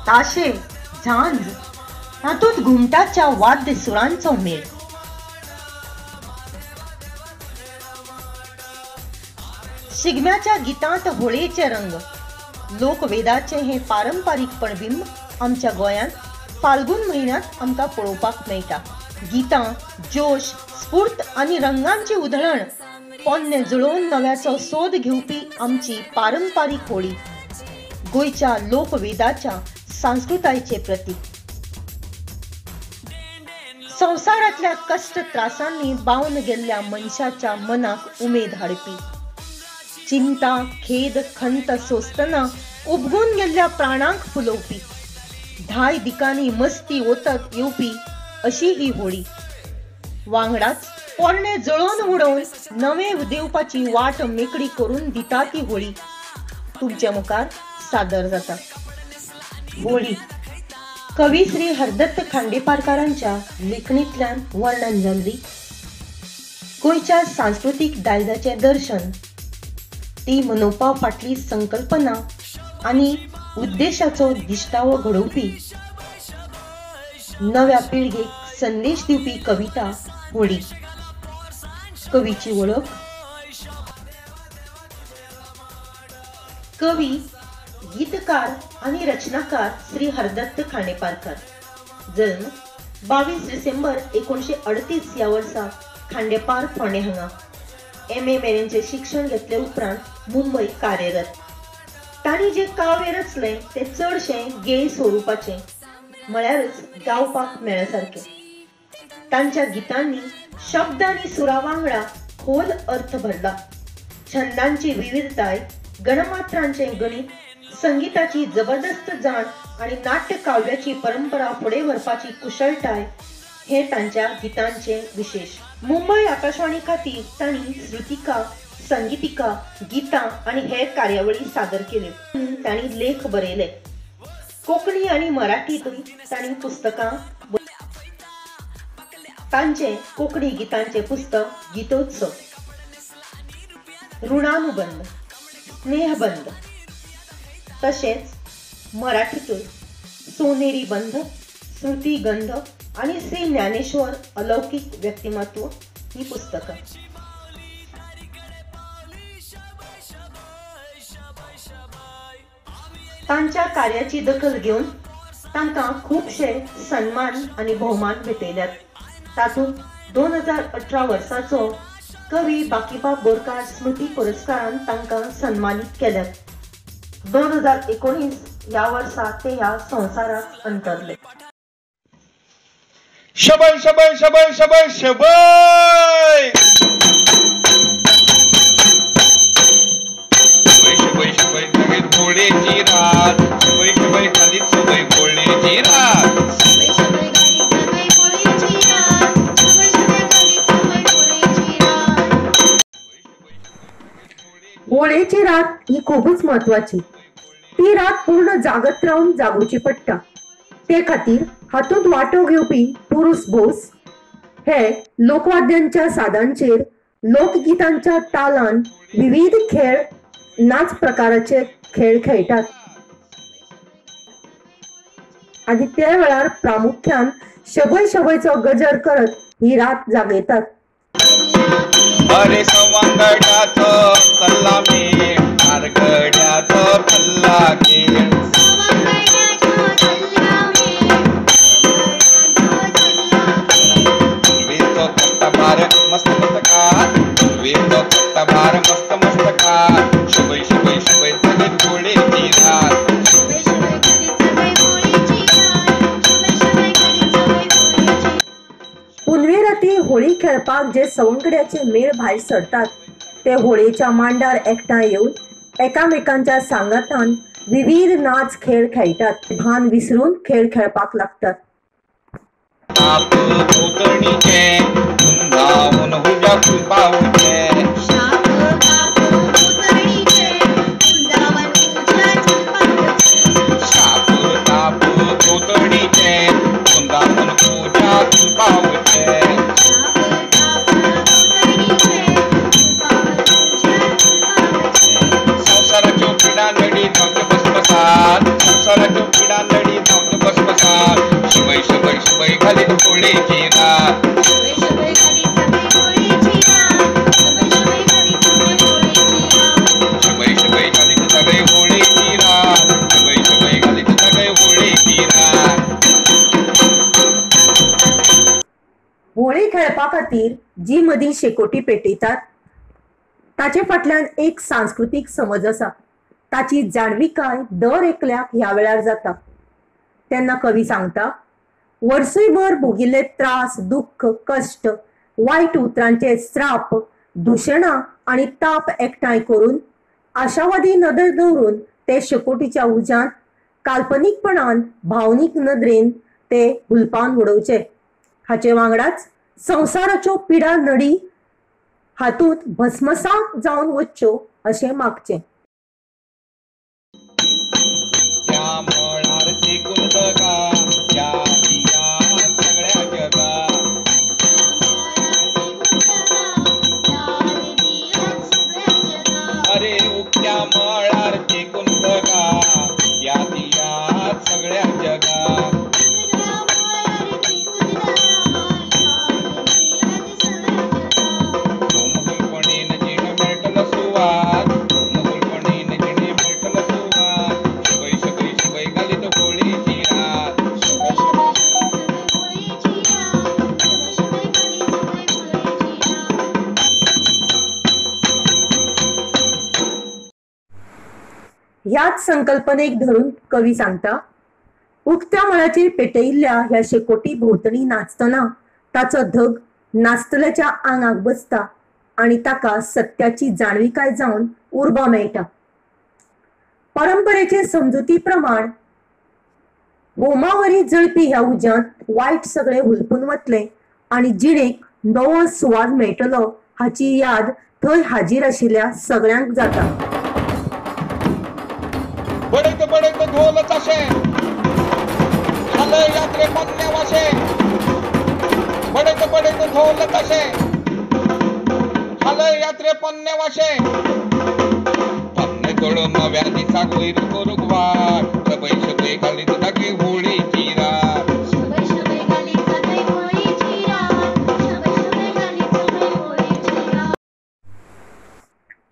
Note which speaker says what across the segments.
Speaker 1: ताशे झांज हातूंत घुमटाच्या वाद्य सुरांचो मेळ। शिगम्याच्या गितांत होळयेचे रंग लोकवेदाचे हे पारंपारिक पणबिंब आमच्या गोंयांत फाल्गुन म्हयन्यांत आमकां पळोवपाक मेळटा। गितां जोश स्फूर्त आनी रंगांची उधळण पोन्ने जुळोवन नव्याचो सोद घेवपी आमची पारंपारिक होळी गोंयच्या लोकवेदाच्या संस्कृतायेचे प्रतीक। संवसारांतल्या कष्ट त्रासांनी बावन गेल्ल्या मनशाच्या मनाक उमेद हाडपी, चिंता खेद खंत सोसतना उबगून गेल्ल्या प्राणांक फुलोवपी, धाय दिकांनी मस्ती ओतत येवपी अशी ही होळी। वांगडाच पोरणे जळोवन उडोवन नवे देवपाची वाट मेकळी करून दिता ती होळी तुमच्या मुखार सादर जाता। होळी कवी श्री हरदत्त खांडेपारकारांच्या लेखणींतल्यान वर्णन जाल्ली गोंयच्या सांस्कृतिक दायजाचे दर्शन, ती मनोवपा फाटली संकल्पना आनी उद्देशाचो दिश्टावो घडोवपी, नव्या पिळगेक संदेश दिवपी कविता होळी। कवीची वळख कवी गीतकार आणि रचनाकार श्री हरदत्त खांडेपारकर। जन्म 22 डिसेंबर 1938 या वर्सा खांडेपार फोंडे हांगा। MA मेरेनचे शिक्षण घेतले उपरांत मुंबई कार्यरत। तांणी जे काव्य रचले ते चडशे गेय स्वरूपाचे, म्हळ्यारच गावपाक मेळसारखे। तांच्या गितांनी शब्द आनी सुरा वांगडा खोल अर्थ भरला। छंदांची विविधताय, गणमात्रांचे गणित, संगीताची जबरदस्त जाण आणि नाट्य काव्याची परंपरा फुडें व्हरपाची कुशळटाय हे तांच्या गितांचे विशेष। मुंबई आकाशवाणी खातीर तांणी श्रुतिका, संगीतिका, गीतां आणि हेर कार्यावळी सादर केल्यो। तांणी लेख बरयले। कोंकणी आणि मराठीतूय तांणी पुस्तकां। तांचे कोंकणी गीतांचे पुस्तक गीतोत्सव, ऋणानुबंध, स्नेहबंध, तशेंच मराठीतूय सोनेरी बंध, श्रुतिगंध आणि श्री ज्ञानेश्वर अलौकिक व्यक्तिमत्व ही पुस्तकं। तांच्या कार्याची दखल घेऊन तांकां खूबशे सन्मान आणि भोवमान भेटयल्यात। तातूंत 2018 वर्साचो कवी बाकीबाब बोरकार स्मृती पुरस्कारान तांकां सन्मानित केल्यात। 2019 या वर्सा ते ह्या संवसाराक अंतरले।
Speaker 2: शबय शबय शबय शबय शबय शबय शबय सगळे घोडेची रात, शबय शबय खाली सवय घोडेची रात,
Speaker 3: शबय शबय गाली सवय घोडेची रात, शबय शबय गाली सवय घोडेची रात।
Speaker 1: होळयेची रात ही खूपच महत्वाची। ती रात पूर्ण जागत राहून जागोवची पडटा। ते खातीर हातूंत वांटो घेवपी पुरुष बोस हे लोकवाद्यांच्या सादांचेर लोकगीतांच्या तालान विविध खेळ नाच प्रकाराचे खेळ खेळटात आनी त्या वेळार प्रामुख्यान शबय शबयचो गजर करत ही रात जागयतात।
Speaker 2: अरे सवंगड्याचो चल्ला मेळ, आरगड्याचो पल्ला खेळ,
Speaker 3: सवंगड्याचो चल्ला मेळ, आरगड्याचो चल्ला खेळ,
Speaker 2: वेचो कट्टाभार मस्त मस्तकात, वेचो कट्टाभार मस्त मस्तकात, शबय शबय शबय सगळे घोडेची रात,
Speaker 3: शबय शबय गाली सवय घोडेची रात, शबय शबय गाली सवय घोडेची।
Speaker 1: पुनवे राती होळी खेळपाक जे सवंगड्याचे मेळ भायर सरतात ते होळयेच्या मांडार एकठांय येवन एकामेकांच्या सांगातान विविध नाच खेळ खेळटात। भान विसरून खेळ खेळपाक लागतात।
Speaker 2: ताप भोवतणीचे वृंदावन हुजा फुलपावचे,
Speaker 3: शाप काप भोवतणीचे वृंदावन हुजा फुलपावचे,
Speaker 2: शाप ताप भोवतणीचे वृंदावन हुजा फुलपावचे,
Speaker 3: शाप काप भोवतणीचे वृंदावन हुजा फुलपावचे।
Speaker 2: संसाराच्यो पिडा नडी धक बसपसात, संसाराच्यो पिडा नडी
Speaker 4: खातीर जी मदीं शेकोटी पेटयतात ताचे फाटल्यान एक सांस्कृतिक समज आसा। ताची जाणविकाय दर एकल्याक ह्या वेळार जाता। तेन्ना कवी सांगता, वर्सयभर भोगिल्ले त्रास, दुःख, कश्ट, वायट उतरांचे श्राप, दूषणां आणि ताप एकठांय करून आशावादी नदर दवरून ते शेकोटीच्या उज्यांत काल्पनिकपणान भावनीक नदरेन ते हुलपावन उडोवचे। हाचे वांगडाच संवसाराच्यो पिडा नडी हातूंत भस्मसात जावन वच्च्यो अशें मागचें।
Speaker 2: त्या मळार टेकून जगा या दिया सगळ्या जगा अरे उक्त्या मळार टेकून जगा या दिया सगळ्या जगा मुघलपणीन जिण मेळटलो सुवात मुघलपणीन जिणे मेळटलो सुवात शुभय शुभय शुभय घालीत होळीची रात
Speaker 4: ह्याच संकल्पनेक धरून कवी सांगता, उक्त्या मळाचेर पेटयिल्ल्या ह्या शेकोटी भोंवतणी नाचतना ताचो धग नाचतल्याच्या आंगाक बसता आणि ताका सत्याची जाणविकाय जावन उर्बा मेळटा। परंपरेचे समजुती प्रमाण होमावरी जळपी ह्या उज्यांत वायट सगळे हुलपून वतले आणि जिणेक नवो सुवाद मेळटलो हाची याद थंय हाजीर आशिल्ल्या सगळ्यांक जाता।
Speaker 2: बडयत बडयत ढोल ताशे हालय यात्रे पन्ने वाशे बडयत बडयत ढोल ताशे हालय यात्रे पन्ने वाशे पन्ने तोडून नव्या दिसाक वयर करूंक वाट सबय सबय घालीत दाखी होळीची रात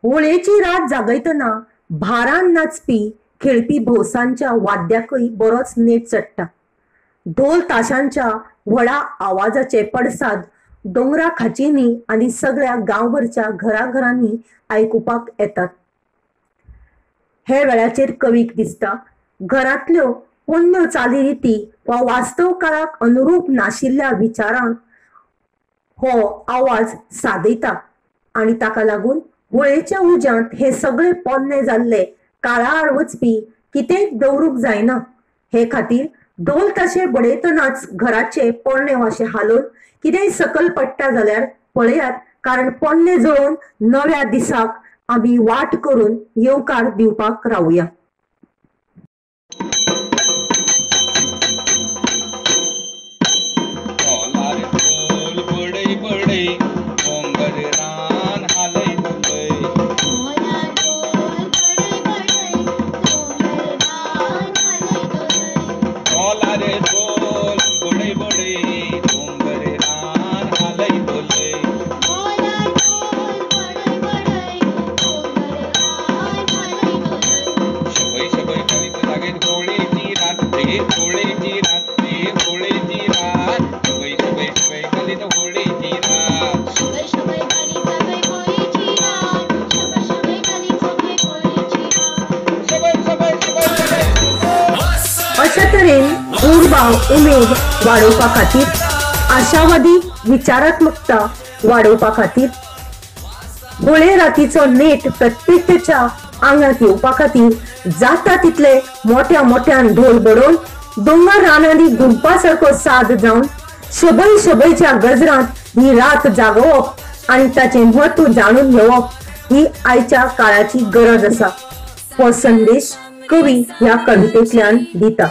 Speaker 4: होळयेची रात जागयतना भारान नाचपी खेळपी भोवसांच्या वाद्याकय बरोच नेट चडटा। ढोल ताशांच्या व्हडा आवाजाचे पडसाद दोंगरा खाचींनी आनी सगळ्या गांवभरच्या घराघरांनी आयकुपाक येतात। हे वेळाचेर कवीक दिसता घरांतल्यो पोन्न्यो चालीरिती वा वास्तव काळाक अनुरूप नाशिल्ल्या विचारांक हो आवाज सादयता आणि ताका लागून होळयेच्या उज्यांत हे सगळे पोन्ने जाल्ले काळाआड वचपी कितेंय दवरूंक जायना। हे खातीर ढोल ताशे बडयतनाच घराचे पोरणे वाशे हालोवन कितेंय सकल पडटा जाल्यार पळयात, कारण पोन्ने जळोवन नव्या दिसाक आमी वाट करून येवकार दिवपाक रावुया।
Speaker 2: ढोलार ढोल बडय बडय डोंगर रान हालय धुलय ढोलार ढोल बडय बडय डोंगर रान हालय धुलय शुभय शुभय घालीत लागीत होळीची रात रे होळीची रात रे होळीची रात शुभय शुभय शुभय घालीत होळीची रात शुभय शुभय शुभय
Speaker 4: अशा तरेन उर्बा उमेद वाडोवपा खातीर, आशावादी विचारात्मकता वाडोवपा खातीर, होळे रातीचो नेट प्रत्येकाच्या आंगात येवपा खातीर जाता तितले मोठ्या मोठ्यान ढोल बडोवन दोंगर रानांनी गुंपा सारको साद जावन शबय शबयच्या गजरांत ही रात जागोवप आणि ताचे म्हत्व जाणून घेवप ही आयच्या काळाची गरज आसा। हो संदेश कवी ह्या कवितेंतल्यान दिता।